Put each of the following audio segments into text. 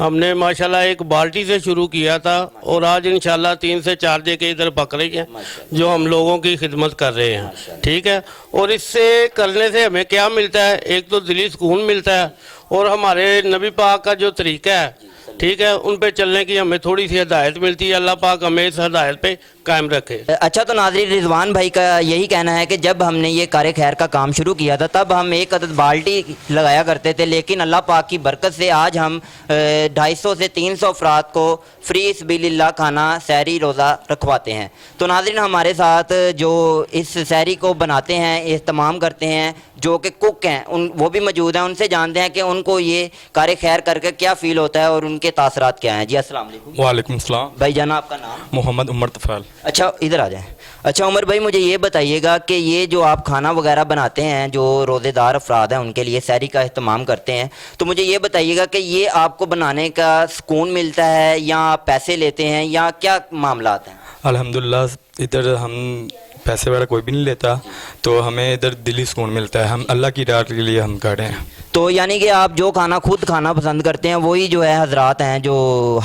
ہم نے ماشاءاللہ ایک بالٹی سے شروع کیا تھا اور آج انشاءاللہ 3 سے 4 جگہ ادھر پک رہی ہیں جو ہم لوگوں کی خدمت کر رہے ہیں، ٹھیک ہے. اور اس سے کرنے سے ہمیں کیا ملتا ہے؟ ایک تو دلی سکون ملتا ہے اور ہمارے نبی پاک کا جو طریقہ ہے، ٹھیک ہے، ان پہ چلنے کی ہمیں تھوڑی سی ہدایت ملتی ہے. اللہ پاک ہمیں اس ہدایت پہ قائم رکھے. اچھا، تو ناظرین رضوان بھائی کا یہی کہنا ہے کہ جب ہم نے یہ کار خیر کا کام شروع کیا تھا تب ہم 1 عدد بالٹی لگایا کرتے تھے، لیکن اللہ پاک کی برکت سے آج ہم 250 سے 300 افراد کو فری سبیل اللہ کھانا سحری روزہ رکھواتے ہیں. تو ناظرین ہمارے ساتھ جو اس سحری کو بناتے ہیں، اہتمام کرتے ہیں، جو کہ کک ہیں، وہ بھی موجود ہیں. ان سے جانتے ہیں کہ ان کو یہ کار خیر کر کے کیا فیل ہوتا ہے اور ان کے تاثرات کیا ہیں. جی السلام علیکم. وعلیکم السلام. بھائی جانا آپ کا نام؟ محمد عمر طفیل. اچھا ادھر آ جائیں. اچھا عمر بھائی مجھے یہ بتائیے گا کہ یہ جو آپ کھانا وغیرہ بناتے ہیں، جو روزے دار افراد ہیں ان کے لیے سحری کا اہتمام کرتے ہیں، تو مجھے یہ بتائیے گا کہ یہ آپ کو بنانے کا سکون ملتا ہے یا آپ پیسے لیتے ہیں یا کیا معاملات ہیں؟ الحمدللہ ادھر ہم پیسے وغیرہ کوئی بھی نہیں لیتا، تو ہمیں ادھر دلی سکون ملتا ہے. ہم اللہ کی راہ کے لیے ہم کر رہے ہیں. تو یعنی کہ آپ جو کھانا خود کھانا پسند کرتے ہیں وہی جو ہے حضرات ہیں جو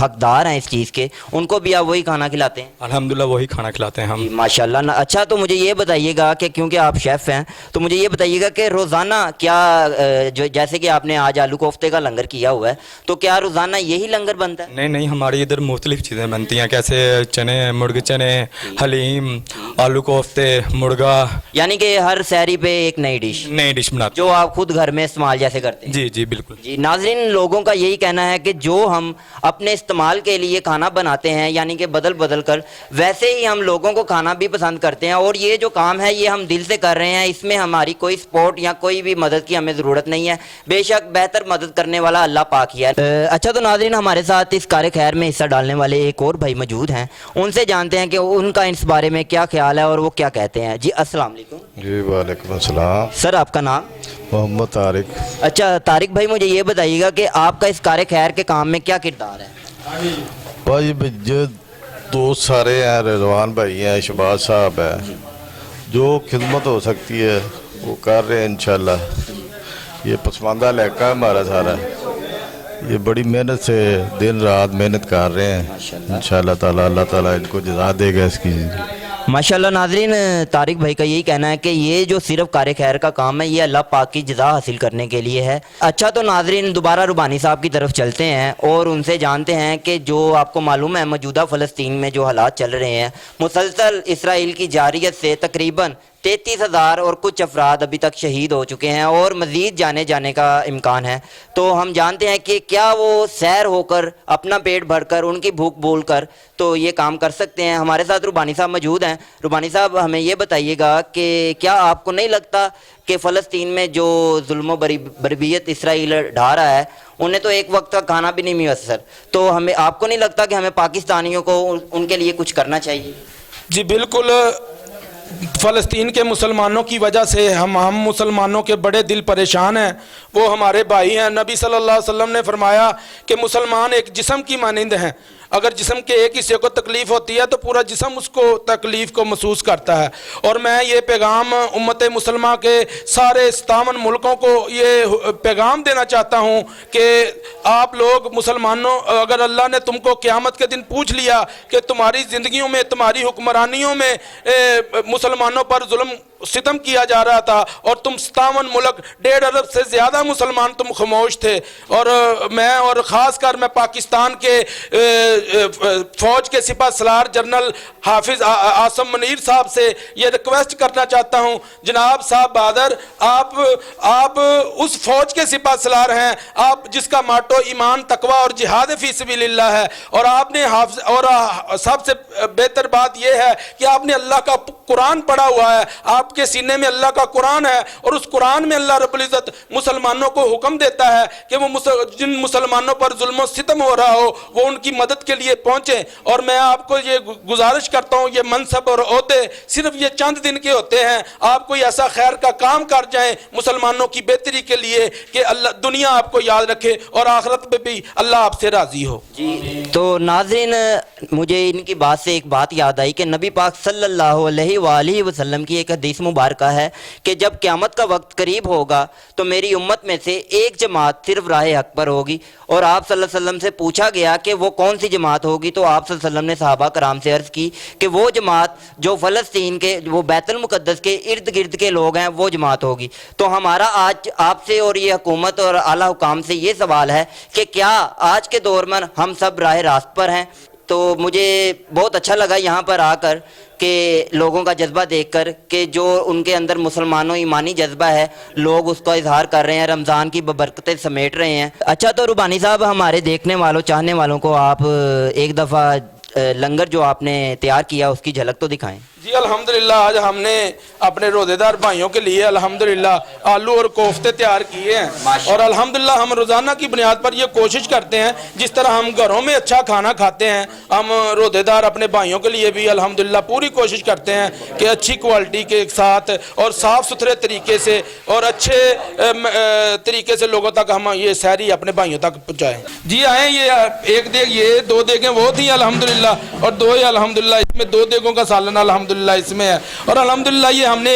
حقدار ہیں اس چیز کے، ان کو بھی آپ وہی کھانا کھلاتے ہیں؟ الحمدللہ وہی کھانا کھلاتے ہیں ہم. ماشاءاللہ. اچھا تو مجھے یہ بتائیے گا کہ کیونکہ آپ شیف ہیں تو مجھے یہ بتائیے گا کہ روزانہ کیا جو جیسے کہ آپ نے آج آلو کوفتے کا لنگر کیا ہوا ہے، تو کیا روزانہ یہی لنگر بنتا ہے؟ نہیں نہیں، ہماری ادھر مختلف چیزیں بنتی ہیں، کیسے چنے، مرغ چنے، حلیم، آلو کوفتے، مرغا، یعنی کہ ہر سحری پہ ایک نئی ڈش بناتے جو آپ خود گھر میں استعمال جیسے کرتے ہیں. جی جی بالکل. جی ناظرین لوگوں کا یہی کہنا ہے کہ جو ہم اپنے استعمال کے لیے کھانا بناتے ہیں یعنی کہ بدل بدل کر، ویسے ہی ہم لوگوں کو کھانا بھی پسند کرتے ہیں. اور یہ جو کام ہے یہ ہم دل سے کر رہے ہیں، اس میں ہماری کوئی سپورٹ یا کوئی بھی مدد کی ہمیں ضرورت نہیں ہے. بے شک بہتر مدد کرنے والا اللہ پاک ہی ہے. اچھا تو ناظرین ہمارے ساتھ اس کار خیر میں حصہ ڈالنے والے ایک اور بھائی موجود ہیں، ان سے جانتے ہیں کہ ان کا اس بارے میں کیا خیال ہے اور وہ کیا کہتے ہیں. جی السلام علیکم. جی وعلیکم السلام. سر آپ کا نام؟ محمد طارق. اچھا طارق بھائی مجھے یہ بتائیے گا کہ آپ کا اس کار خیر کے کام میں کیا کردار ہے؟ بھائی جو دوست سارے ہیں، رضوان بھائی ہیں، شہباز صاحب ہیں، جو خدمت ہو سکتی ہے وہ کر رہے ہیں انشاءاللہ. یہ پسماندہ علاقہ ہے ہمارا سارا، یہ بڑی محنت سے دن رات محنت کر رہے ہیں. انشاءاللہ تعالی اللہ تعالیٰ ان کو جزا دے گا اس کی. ماشاءاللہ. ناظرین طارق بھائی کا یہی کہنا ہے کہ یہ جو صرف کار خیر کا کام ہے یہ اللہ پاک کی جزا حاصل کرنے کے لیے ہے. اچھا تو ناظرین دوبارہ ربانی صاحب کی طرف چلتے ہیں اور ان سے جانتے ہیں کہ جو آپ کو معلوم ہے موجودہ فلسطین میں جو حالات چل رہے ہیں، مسلسل اسرائیل کی جارحیت سے تقریباً 33,000 اور کچھ افراد ابھی تک شہید ہو چکے ہیں اور مزید جانے کا امکان ہے. تو ہم جانتے ہیں کہ کیا وہ سیر ہو کر اپنا پیٹ بھر کر ان کی بھوک بول کر تو یہ کام کر سکتے ہیں؟ ہمارے ساتھ ربانی صاحب موجود ہیں. ربانی صاحب ہمیں یہ بتائیے گا کہ کیا آپ کو نہیں لگتا کہ فلسطین میں جو ظلم و بربریت اسرائیل ڈھا رہا ہے انہیں تو ایک وقت کا کھانا بھی نہیں میسر، تو ہمیں آپ کو نہیں لگتا کہ ہمیں پاکستانیوں کو ان کے لیے کچھ کرنا چاہیے؟ جی بالکل. فلسطین کے مسلمانوں کی وجہ سے ہم مسلمانوں کے بڑے دل پریشان ہیں. وہ ہمارے بھائی ہیں. نبی صلی اللہ علیہ وسلم نے فرمایا کہ مسلمان ایک جسم کی مانند ہیں. اگر جسم کے ایک حصے کو تکلیف ہوتی ہے تو پورا جسم اس کو تکلیف کو محسوس کرتا ہے. اور میں یہ پیغام امت مسلمہ کے سارے 57 ملکوں کو یہ پیغام دینا چاہتا ہوں کہ آپ لوگ مسلمانوں، اگر اللہ نے تم کو قیامت کے دن پوچھ لیا کہ تمہاری زندگیوں میں، تمہاری حکمرانیوں میں مسلمانوں پر ظلم ستم کیا جا رہا تھا اور تم 57 ملک 1.5 ارب سے زیادہ مسلمان تم خاموش تھے، اور میں اور خاص کر میں پاکستان کے فوج کے سپہ سالار جنرل حافظ عاصم منیر صاحب سے یہ ریکویسٹ کرنا چاہتا ہوں، جناب صاحب بہادر، آپ اس فوج کے سپہ سالار ہیں، آپ جس کا ماٹو ایمان، تقوی اور جہاد فی سبیل اللہ ہے، اور آپ نے اور سب سے بہتر بات یہ ہے کہ آپ نے اللہ کا قرآن پڑھا ہوا ہے، آپ کے سینے میں اللہ کا قرآن ہے، اور اس قرآن میں اللہ رب العزت مسلمانوں کو حکم دیتا ہے کہ وہ جن مسلمانوں پر ظلم و ستم ہو رہا ہو وہ ان کی مدد کے لیے پہنچیں. اور میں آپ کو یہ گزارش کرتا ہوں, یہ منصب اور عہدے صرف یہ چند دن کے ہوتے ہیں. آپ کوئی ایسا خیر کا کام کر جائیں مسلمانوں کی بہتری کے لیے کہ اللہ دنیا آپ کو یاد رکھے اور آخرت میں بھی اللہ آپ سے راضی ہو. جی تو ناظرین, مجھے ان کی بات سے ایک بات یاد آئی کہ نبی پاک صلی اللہ علیہ وآلہ وسلم کی ایک حدیث مبارکہ ہے کہ جب قیامت کا وقت قریب ہوگا تو میری امت میں سے ایک جماعت صرف راہ حق پر ہوگی. اور آپ صلی اللہ علیہ وسلم سے پوچھا گیا کہ وہ کون سی جماعت ہوگی, تو آپ صلی اللہ علیہ وسلم نے صحابہ کرام سے عرض کی کہ وہ جماعت جو فلسطین کے, وہ بیت المقدس کے ارد گرد کے لوگ ہیں, وہ جماعت ہوگی. تو ہمارا آج آپ سے اور یہ حکومت اور اعلیٰ حکام سے یہ سوال ہے کہ کیا آج کے دور میں ہم سب راہ راست پر ہیں؟ تو مجھے بہت اچھا لگا یہاں پر آ کر کہ لوگوں کا جذبہ دیکھ کر کہ جو ان کے اندر مسلمانوں ایمانی جذبہ ہے, لوگ اس کا اظہار کر رہے ہیں, رمضان کی ببرکتیں سمیٹ رہے ہیں. اچھا تو ربانی صاحب, ہمارے دیکھنے والوں چاہنے والوں کو آپ ایک دفعہ لنگر جو آپ نے تیار کیا اس کی جھلک تو دکھائیں. جی الحمدللہ آج ہم نے اپنے روزے دار بھائیوں کے لیے الحمدللہ آلو اور کوفتے تیار کیے ہیں. اور الحمدللہ ہم روزانہ کی بنیاد پر یہ کوشش کرتے ہیں, جس طرح ہم گھروں میں اچھا کھانا کھاتے ہیں, ہم روزے دار اپنے بھائیوں کے لیے بھی الحمدللہ پوری کوشش کرتے ہیں کہ اچھی کوالٹی کے ساتھ اور صاف ستھرے طریقے سے اور اچھے طریقے سے لوگوں تک ہم یہ سحری اپنے بھائیوں تک پہنچائیں. جی آئیں, یہ ایک دیگ, یہ 2 دیگیں وہ تھیں الحمدللہ, اور 2 ہی الحمدللہ, اس میں 2 دیگوں کا سالن الحمدللہ اس میں ہے. اور الحمدللہ یہ ہم نے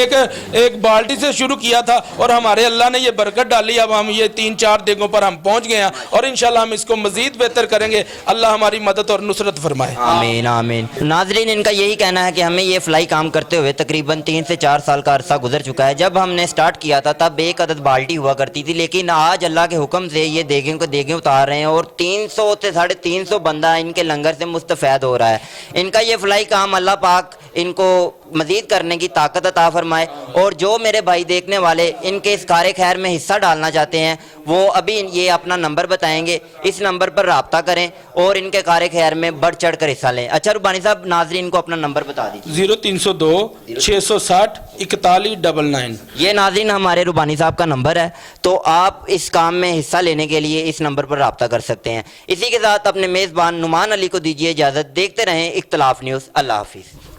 ایک بالٹی سے شروع کیا تھا اور ہمارے اللہ نے یہ برکت ڈالی. اب ہم یہ 3-4 دیگوں پر ہم پہنچ گئے ہیں اور انشاءاللہ ہم اس کو مزید بہتر کریں گے. اللہ ہماری مدد اور نصرت فرمائے. آمین آمین. ناظرین, ان کا یہی کہنا ہے کہ ہمیں یہ فلائی کام کرتے ہوئے تقریباً 3 سے 4 سال کا عرصہ گزر چکا ہے. جب ہم نے سٹارٹ کیا تھا تب 1 عدد بالٹی ہوا کرتی تھی, لیکن آج اللہ کے حکم سے یہ دیگیں اتار رہے ہیں اور 300 سے 350 بندہ ان کے لنگر سے مستفید ہو رہا ہے. ان کا یہ فلائی کام اللہ پاک ان کو مزید کرنے کی طاقت عطا فرمائے. اور جو میرے بھائی دیکھنے والے ان کے اس کار خیر میں حصہ ڈالنا چاہتے ہیں, وہ ابھی یہ اپنا نمبر بتائیں گے, اس نمبر پر رابطہ کریں اور ان کے کار خیر میں بڑھ چڑھ کر حصہ لیں. اچھا ربانی صاحب, ناظرین کو اپنا نمبر بتا دیجیے. 0302 660 4199. یہ ناظرین ہمارے ربانی صاحب کا نمبر ہے, تو آپ اس کام میں حصہ لینے کے لیے اس نمبر پر رابطہ کر سکتے ہیں. اسی کے ساتھ اپنے میزبان نعمان علی کو دیجیے اجازت. دیکھتے رہیں اختلاف نیوز. اللہ حافظ.